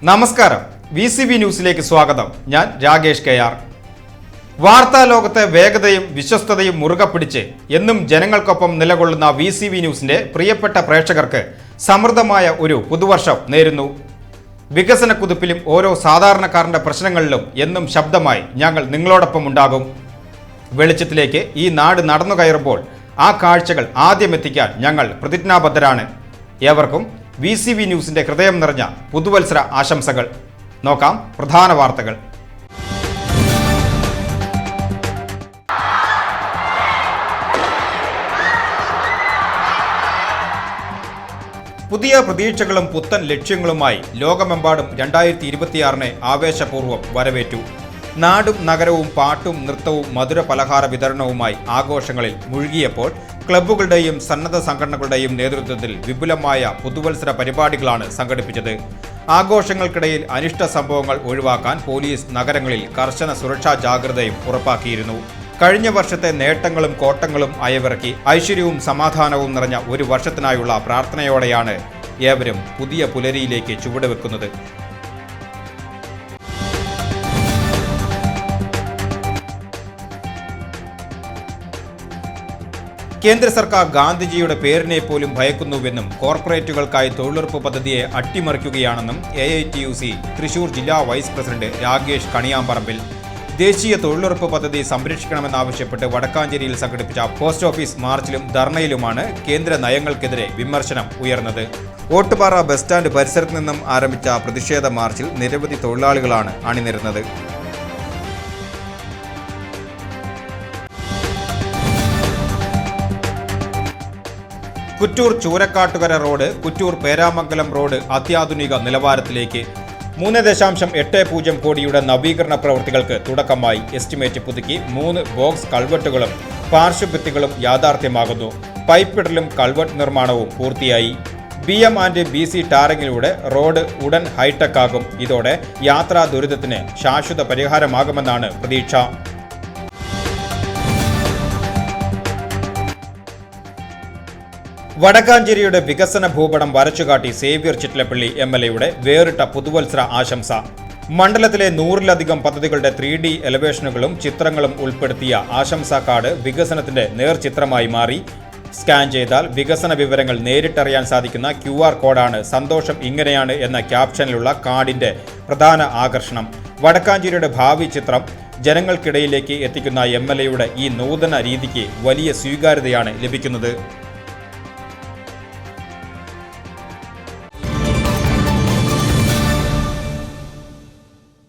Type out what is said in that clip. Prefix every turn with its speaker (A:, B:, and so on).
A: നമസ്കാരം, VCB ന്യൂസിലേക്ക് സ്വാഗതം. ഞാൻ രാകേഷ് KR. വാർത്താ ലോകത്തെ വേഗതയും വിശ്വസ്തതയും മുറുകെ പിടിച്ച് എന്നും ജനങ്ങൾക്കൊപ്പം നിലകൊള്ളുന്ന VCB ന്യൂസിന്റെ പ്രിയപ്പെട്ട പ്രേക്ഷകർക്ക് സമൃദ്ധമായ ഒരു പുതുവർഷം നേരുന്നു. വികസന കുതിപ്പിലും ഓരോ സാധാരണക്കാരന്റെ പ്രശ്നങ്ങളിലും എന്നും ശബ്ദമായി ഞങ്ങൾ നിങ്ങളോടൊപ്പം ഉണ്ടാകും. വെളിച്ചത്തിലേക്ക് ഈ നാട് നടന്നു കയറുമ്പോൾ ആ കാഴ്ചകൾ ആദ്യമെത്തിക്കാൻ ഞങ്ങൾ പ്രതിജ്ഞാബദ്ധരാണ്. ഏവർക്കും VCB ന്യൂസിന്റെ ഹൃദയം നിറഞ്ഞ പുതുവത്സര ആശംസകൾ. നോക്കാം പ്രധാന വാർത്തകൾ. പുതിയ പ്രതീക്ഷകളും പുത്തൻ ലക്ഷ്യങ്ങളുമായി ലോകമെമ്പാടും 2026 ആവേശപൂർവ്വം വരവേറ്റു. നാടും നഗരവും പാട്ടും നൃത്തവും മധുര പലഹാര വിതരണവുമായി ആഘോഷങ്ങളിൽ മുഴുകിയപ്പോൾ ക്ലബ്ബുകളുടെയും സന്നദ്ധ സംഘടനകളുടെയും നേതൃത്വത്തിൽ വിപുലമായ പുതുവത്സര പരിപാടികളാണ് സംഘടിപ്പിച്ചത്. ആഘോഷങ്ങൾക്കിടയിൽ അനിഷ്ട സംഭവങ്ങൾ ഒഴിവാക്കാൻ പോലീസ് നഗരങ്ങളിൽ കർശന സുരക്ഷാ ജാഗ്രതയും ഉറപ്പാക്കിയിരുന്നു. കഴിഞ്ഞ വർഷത്തെ നേട്ടങ്ങളും കോട്ടങ്ങളും അയവിറക്കി ഐശ്വര്യവും സമാധാനവും നിറഞ്ഞ ഒരു വർഷത്തിനായുള്ള പ്രാർത്ഥനയോടെയാണ് ഏവരും പുതിയ പുലരിയിലേക്ക് ചുവടുവെക്കുന്നത്. കേന്ദ്ര സർക്കാർ ഗാന്ധിജിയുടെ പേരിനെ പോലും ഭയക്കുന്നുവെന്നും കോർപ്പറേറ്റുകൾക്കായി തൊഴിലുറപ്പ് പദ്ധതിയെ അട്ടിമറിക്കുകയാണെന്നും AITUC തൃശൂർ ജില്ലാ വൈസ് പ്രസിഡന്റ് രാകേഷ് കണിയാമ്പറമ്പിൽ. ദേശീയ തൊഴിലുറപ്പ് പദ്ധതി സംരക്ഷിക്കണമെന്നാവശ്യപ്പെട്ട് വടക്കാഞ്ചേരിയിൽ സംഘടിപ്പിച്ച പോസ്റ്റ് ഓഫീസ് മാർച്ചിലും ധർണയിലുമാണ് കേന്ദ്ര നയങ്ങൾക്കെതിരെ വിമർശനം ഉയർന്നത്. ഓട്ടുപാറ ബസ് സ്റ്റാൻഡ് പരിസരത്ത് നിന്നും ആരംഭിച്ച പ്രതിഷേധ മാർച്ചിൽ നിരവധി തൊഴിലാളികളാണ് അണിനിരുന്നത്. കുറ്റൂർ ചൂരക്കാട്ടുകര റോഡ്, കുറ്റൂർ പേരാമംഗലം റോഡ് അത്യാധുനിക നിലവാരത്തിലേക്ക്. 3.80 കോടിയുടെ നവീകരണ പ്രവൃത്തികൾക്ക് തുടക്കമായി. എസ്റ്റിമേറ്റ് പുതുക്കി 3 ബോക്സ് കൾവെട്ടുകളും പാർശ്വഭിത്തികളും യാഥാർത്ഥ്യമാകുന്നു. പൈപ്പിടലും കൾവെട്ട് നിർമ്മാണവും പൂർത്തിയായി. BM&BC ടാറിങ്ങിലൂടെ റോഡ് ഉടൻ ഹൈടെക് ആകും. ഇതോടെ യാത്രാ ദുരിതത്തിന് ശാശ്വത പരിഹാരമാകുമെന്നാണ് പ്രതീക്ഷ. വടക്കാഞ്ചേരിയുടെ വികസന ഭൂപടം വരച്ചുകാട്ടി സേവ്യർ ചിറ്റലപ്പള്ളി MLAയുടെ വേറിട്ട പുതുവത്സര ആശംസ. മണ്ഡലത്തിലെ 100-ലധികം പദ്ധതികളുടെ 3D എലവേഷനുകളും ചിത്രങ്ങളും ഉൾപ്പെടുത്തിയ ആശംസാ കാർഡ് വികസനത്തിന്റെ നേർചിത്രമായി മാറി. സ്കാൻ ചെയ്താൽ വികസന വിവരങ്ങൾ നേരിട്ടറിയാൻ സാധിക്കുന്ന QR കോഡാണ് സന്തോഷം ഇങ്ങനെയാണ് എന്ന ക്യാപ്ഷനിലുള്ള കാർഡിന്റെ പ്രധാന ആകർഷണം. വടക്കാഞ്ചേരിയുടെ ഭാവി ചിത്രം ജനങ്ങൾക്കിടയിലേക്ക് എത്തിക്കുന്ന MLAയുടെ ഈ നൂതന രീതിക്ക് വലിയ സ്വീകാര്യതയാണ് ലഭിക്കുന്നത്.